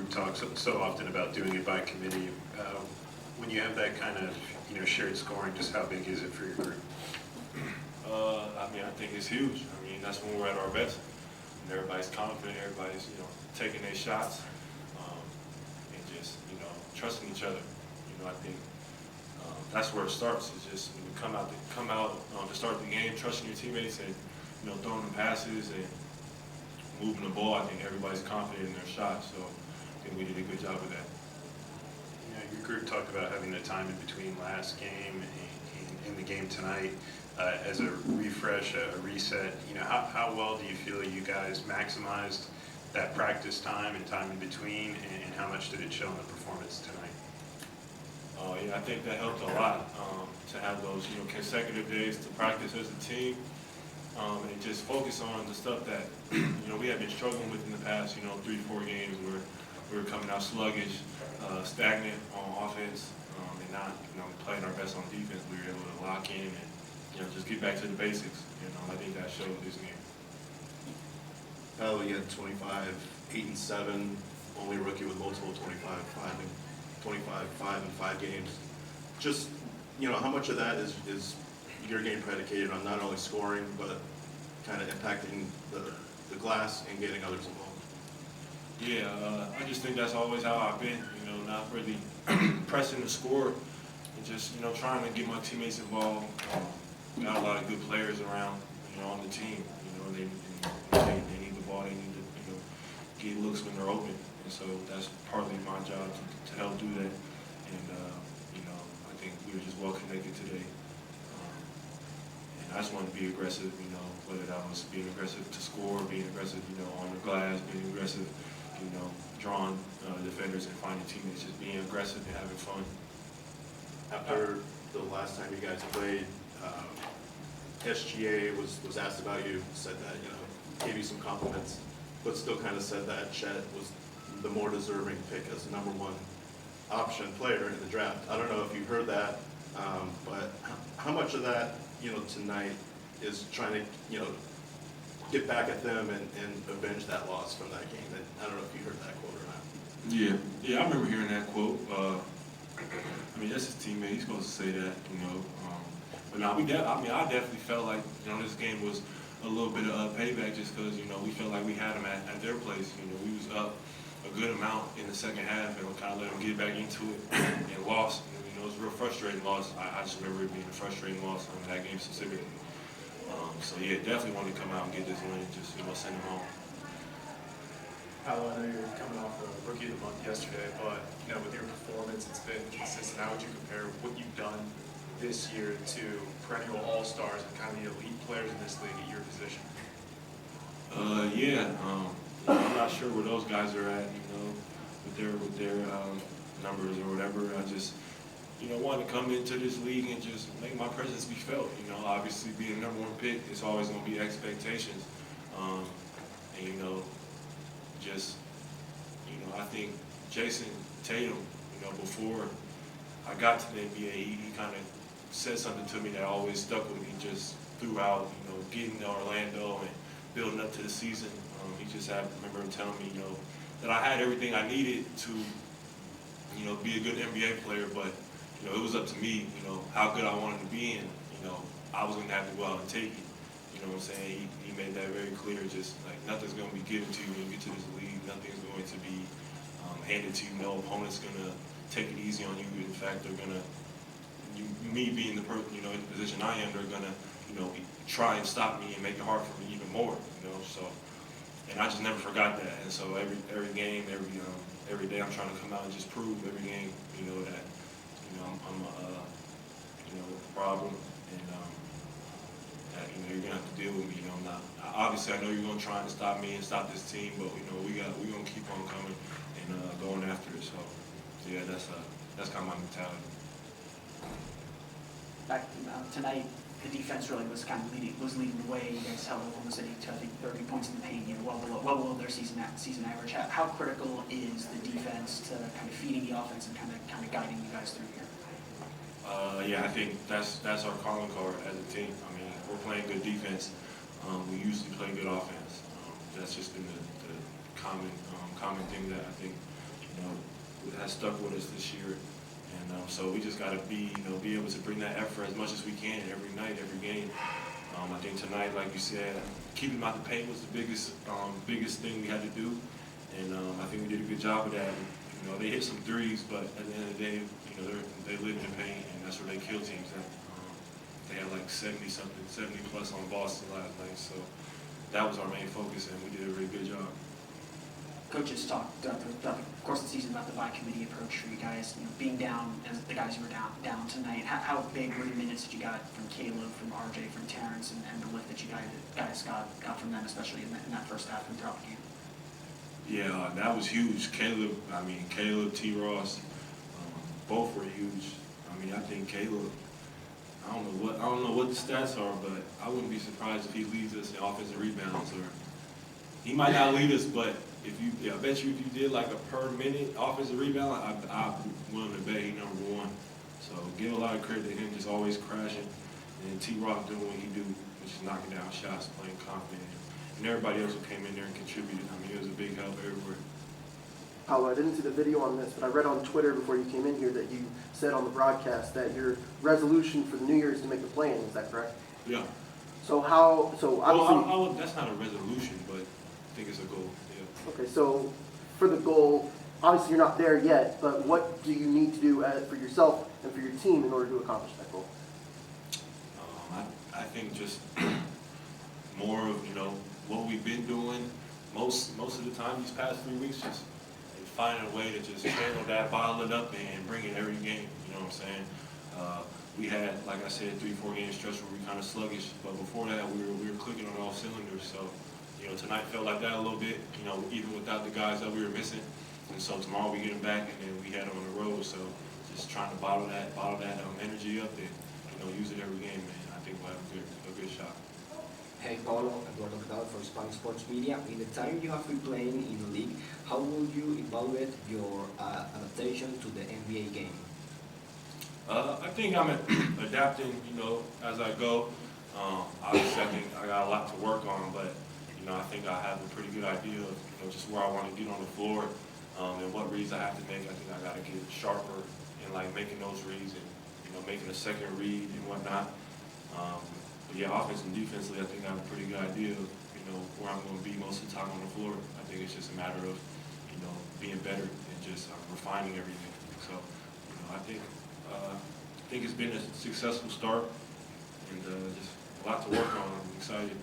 group talks so often about doing it by committee. When you have that kind of shared scoring, just how big is it for your group? I mean, I think it's huge. I mean, that's when we're at our best. And everybody's confident, everybody's, taking their shots, and just, trusting each other. I think that's where it starts. It's just when you come out to start the game, trusting your teammates and, throwing them passes and moving the ball. I think everybody's confident in their shots. So I think we did a good job of that. Your group talked about having the time in between last game and the game tonight as a refresh, a reset. How well do you feel you guys maximized that practice time and time in between, and how much did it show in the performance tonight? Yeah, I think that helped a lot to have those consecutive days to practice as a team and just focus on the stuff that we have been struggling with in the past 3-4 games where we were coming out sluggish, stagnant on offense, and not playing our best on defense. We were able to lock in and just get back to the basics. I think that showed this game. Paolo, you had 25, 8 and 7, only rookie with multiple 25, 5 and 5 games. Just, how much of that is your game predicated on not only scoring, but kind of impacting the glass and getting others involved? Yeah, I just think that's always how I've been, not really pressing the score and just, trying to get my teammates involved. Got a lot of good players around, on the team, they need the ball, they need to, get looks when they're open. And so that's partly my job to help do that. And, I think we were just well connected today. And I just wanted to be aggressive, whether that was being aggressive to score, being aggressive, on the glass, being aggressive, drawing defenders and finding teammates, just being aggressive and having fun. After the last time you guys played, SGA was asked about you, said that, gave you some compliments, but still kind of said that Chet was the more deserving pick as the #1 option player in the draft. I don't know if you heard that, but how much of that, tonight is trying to, get back at them and avenge that loss from that game? And I don't know if you heard that quote or not. Yeah, I remember hearing that quote. I mean, that's his teammate. He's supposed to say that, But no, I definitely felt like, this game was a little bit of payback just because, we felt like we had them at their place. We was up a good amount in the second half and we kind of let them get back into it and lost. It was a real frustrating loss. I just remember it being a frustrating loss in that game specifically. So yeah, definitely wanted to come out and get this win and just, send them home. Paolo, I know you're coming off the Rookie of the Month yesterday, but with your performance, it's been consistent. How would you compare what you've done this year to perennial all-stars and kind of the elite players in this league at your position? I'm not sure where those guys are at, with their numbers or whatever. I just, wanted to come into this league and just make my presence be felt. Obviously being the #1 pick, it's always going to be expectations. And, I think Jason Tatum, before I got to the NBA, he kind of said something to me that always stuck with me just throughout, getting to Orlando and building up to the season. I remember him telling me, that I had everything I needed to, be a good NBA player, but, it was up to me, how good I wanted to be, and, I was going to have to go out and take it. You know what I'm saying? He made that very clear, just like nothing's going to be given to you when you get to this league. Nothing's going to be handed to you. No opponent's going to take it easy on you. In fact, they're going to, me being the person, in the position I am, they're going to, try and stop me and make it hard for me even more, so, and I just never forgot that. And so every game, every day I'm trying to come out and just prove every game, that, I'm a problem, and that, you're going to have to deal with me. Obviously I know you're going to try and stop me and stop this team, but, we're going to keep on coming and going after it. So yeah, that's kind of my mentality. Back tonight, the defense really was kind of leading the way. You guys held Oklahoma City to, I think, 30 points in the paint, well below their season average. How critical is the defense to kind of feeding the offense and kind of guiding you guys through here? Yeah, I think that's our calling card as a team. I mean, we're playing good defense. We usually play good offense. That's just been the common thing that I think has stuck with us this year. And so we just got to be able to bring that effort as much as we can every night, every game. I think tonight, like you said, keeping them out the paint was the biggest thing we had to do. And I think we did a good job of that. They hit some threes, but at the end of the day, they live in the paint, and that's where they kill teams at. They had like 70 plus on Boston last night, so that was our main focus, and we did a really good job. Coaches talked throughout the course of the season about the by committee approach for you guys, being down as the guys who were down tonight. How big were the minutes that you got from Caleb, from RJ, from Terrence, and the lift that you guys got from them, especially in that first half and throughout the game? Yeah, that was huge. Caleb, T. Ross, both were huge. I think Caleb, I don't know what the stats are, but I wouldn't be surprised if he leads us in offensive rebounds, or he might not lead us, but I bet you if you did like a per minute offensive rebound, I'm willing to bet he's number one. So give a lot of credit to him, just always crashing, and T. Rock doing what he do, which is knocking down shots, playing confident, and everybody else who came in there and contributed. It was a big help everywhere. Paolo, I didn't see the video on this, but I read on Twitter before you came in here that you said on the broadcast that your resolution for the New Year is to make the play-in. Is that correct? Yeah. So obviously. Well, that's not a resolution, but I think it's a goal. Yeah. Okay, so for the goal, obviously you're not there yet, but what do you need to do for yourself and for your team in order to accomplish that goal? I think just more of what we've been doing most of the time these past 3 weeks, just finding a way to just channel that, bottle it up, and bring it every game. You know what I'm saying? We had, like I said, 3-4 game stretch where we kind of sluggish, but before that we were clicking on all cylinders. So tonight felt like that a little bit. Even without the guys that we were missing. And so tomorrow we get them back, and then we had them on the road. So just trying to bottle that energy up and use it every game, man. I think we'll have a good shot. Hey Paolo, Eduardo Cadal for Spanish Sports Media. In the time you have been playing in the league, how would you evaluate your adaptation to the NBA game? I think I'm adapting, as I go. Obviously, I think I got a lot to work on, but I think I have a pretty good idea of just where I want to get on the floor and what reads I have to make. I think I got to get sharper in making those reads and making a second read and whatnot. But yeah, offense and defensively, I think I have a pretty good idea of where I'm going to be most of the time on the floor. I think it's just a matter of being better and just refining everything. So I think it's been a successful start and just a lot to work on. I'm excited.